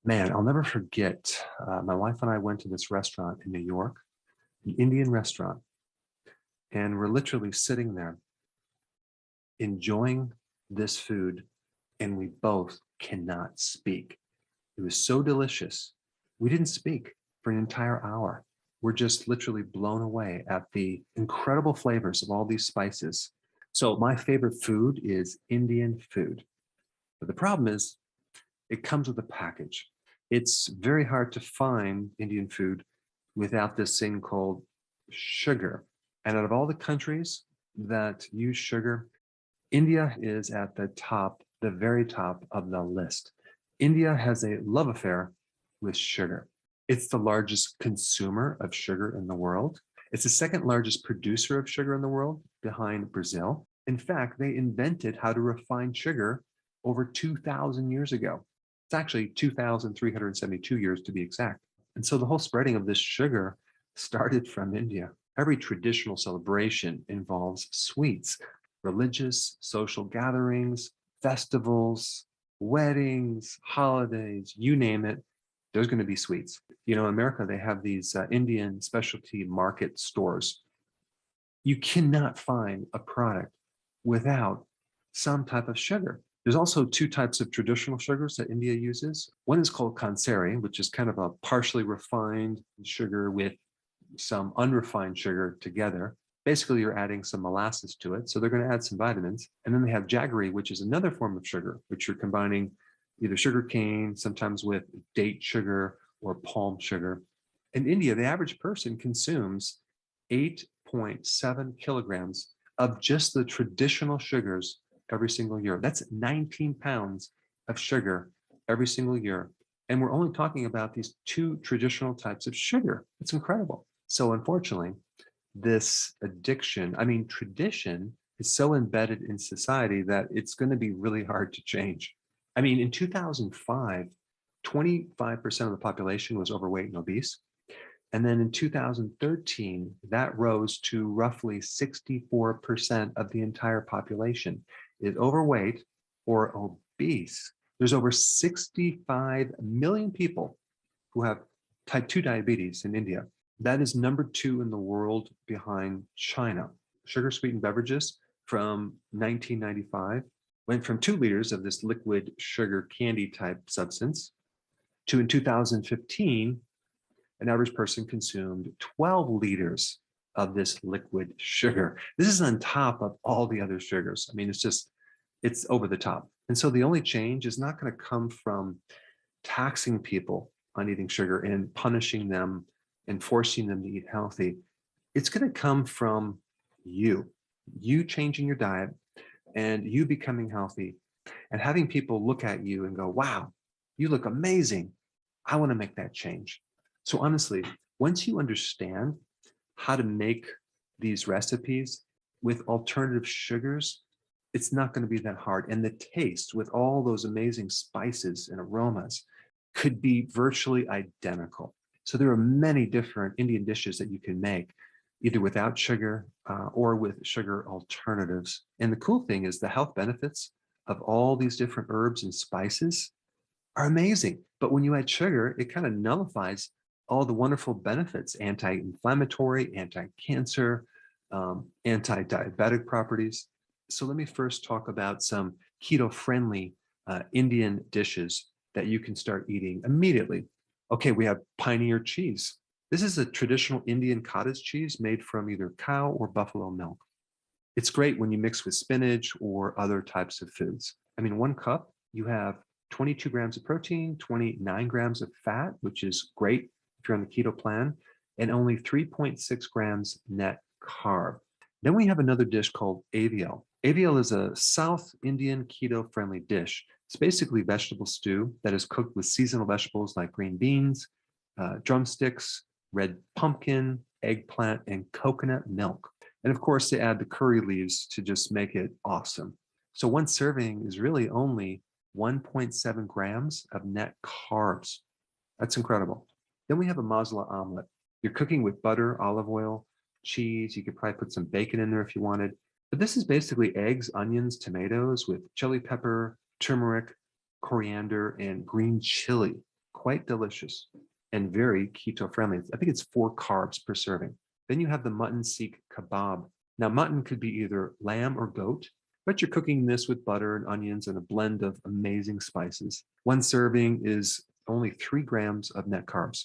Man, I'll never forget. My wife and I went to this restaurant in New York, an Indian restaurant, and we're literally sitting there enjoying this food, and we both cannot speak. It was so delicious. We didn't speak for an entire hour. We're just literally blown away at the incredible flavors of all these spices. So, my favorite food is Indian food. But the problem is, it comes with a package. It's very hard to find Indian food without this thing called sugar. And out of all the countries that use sugar, India is at the top, the very top of the list. India has a love affair with sugar. It's the largest consumer of sugar in the world. It's the second largest producer of sugar in the world behind Brazil. In fact, they invented how to refine sugar over 2,000 years ago. It's actually 2,372 years to be exact. And so the whole spreading of this sugar started from India. Every traditional celebration involves sweets, religious, social gatherings, festivals, weddings, holidays, you name it, there's going to be sweets. In America, they have these Indian specialty market stores. You cannot find a product without some type of sugar. There's also two types of traditional sugars that India uses. One is called kanseri, which is kind of a partially refined sugar with some unrefined sugar together. Basically, you're adding some molasses to it. So they're going to add some vitamins. And then they have jaggery, which is another form of sugar, which you're combining either sugar cane, sometimes with date sugar or palm sugar. In India, the average person consumes 8.7 kilograms of just the traditional sugars every single year. That's 19 pounds of sugar every single year. And we're only talking about these two traditional types of sugar. It's incredible. So unfortunately, this addiction, tradition is so embedded in society that it's going to be really hard to change. In 2005, 25% of the population was overweight and obese. And then in 2013, that rose to roughly 64% of the entire population is overweight or obese. There's over 65 million people who have type 2 diabetes in India. That is number 2 in the world behind China. Sugar sweetened beverages from 1995 went from 2 liters of this liquid sugar candy type substance to in 2015, an average person consumed 12 liters of this liquid sugar. This is on top of all the other sugars. It's over the top. And so the only change is not going to come from taxing people on eating sugar and punishing them and forcing them to eat healthy. It's going to come from you changing your diet and you becoming healthy and having people look at you and go, wow, you look amazing. I want to make that change. So honestly, once you understand how to make these recipes with alternative sugars, it's not going to be that hard. And the taste with all those amazing spices and aromas could be virtually identical. So there are many different Indian dishes that you can make, either without sugar or with sugar alternatives. And the cool thing is the health benefits of all these different herbs and spices are amazing. But when you add sugar, it kind of nullifies all the wonderful benefits, anti-inflammatory, anti-cancer, anti-diabetic properties. So let me first talk about some keto-friendly Indian dishes that you can start eating immediately. Okay, we have pioneer cheese. This is a traditional Indian cottage cheese made from either cow or buffalo milk. It's great when you mix with spinach or other types of foods. 1 cup, you have 22 grams of protein, 29 grams of fat, which is great if you're on the keto plan, and only 3.6 grams net carb. Then we have another dish called avial. Avial is a South Indian keto-friendly dish. It's basically vegetable stew that is cooked with seasonal vegetables like green beans, drumsticks, red pumpkin, eggplant, and coconut milk. And of course, they add the curry leaves to just make it awesome. So one serving is really only 1.7 grams of net carbs. That's incredible. Then we have a masala omelet. You're cooking with butter, olive oil, cheese. You could probably put some bacon in there if you wanted. But this is basically eggs, onions, tomatoes with chili pepper, turmeric, coriander, and green chili. quite delicious and very keto friendly. I think it's 4 carbs per serving. Then you have the mutton seek kebab. Now, mutton could be either lamb or goat, but you're cooking this with butter and onions and a blend of amazing spices. One serving is only 3 grams of net carbs.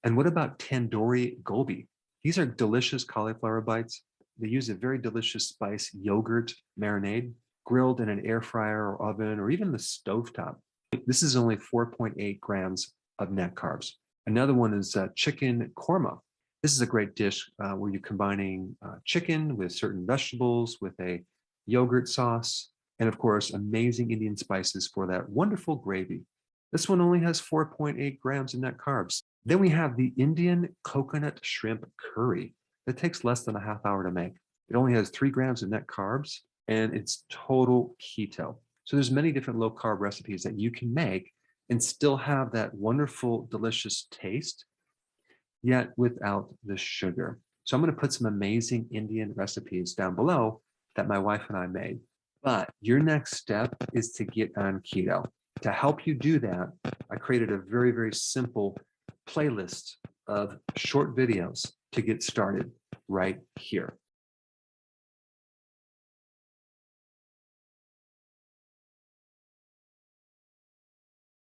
And what about tandoori gobi? These are delicious cauliflower bites. They use a very delicious spice yogurt marinade, grilled in an air fryer or oven or even the stovetop. This is only 4.8 grams of net carbs. Another one is chicken korma. This is a great dish where you're combining chicken with certain vegetables, with a yogurt sauce, and of course, amazing Indian spices for that wonderful gravy. This one only has 4.8 grams of net carbs. Then we have the Indian coconut shrimp curry that takes less than a half hour to make. It only has 3 grams of net carbs and it's total keto. So there's many different low carb recipes that you can make and still have that wonderful, delicious taste, yet without the sugar. So I'm going to put some amazing Indian recipes down below that my wife and I made. But your next step is to get on keto. To help you do that, I created a very, very simple playlist of short videos to get started right here.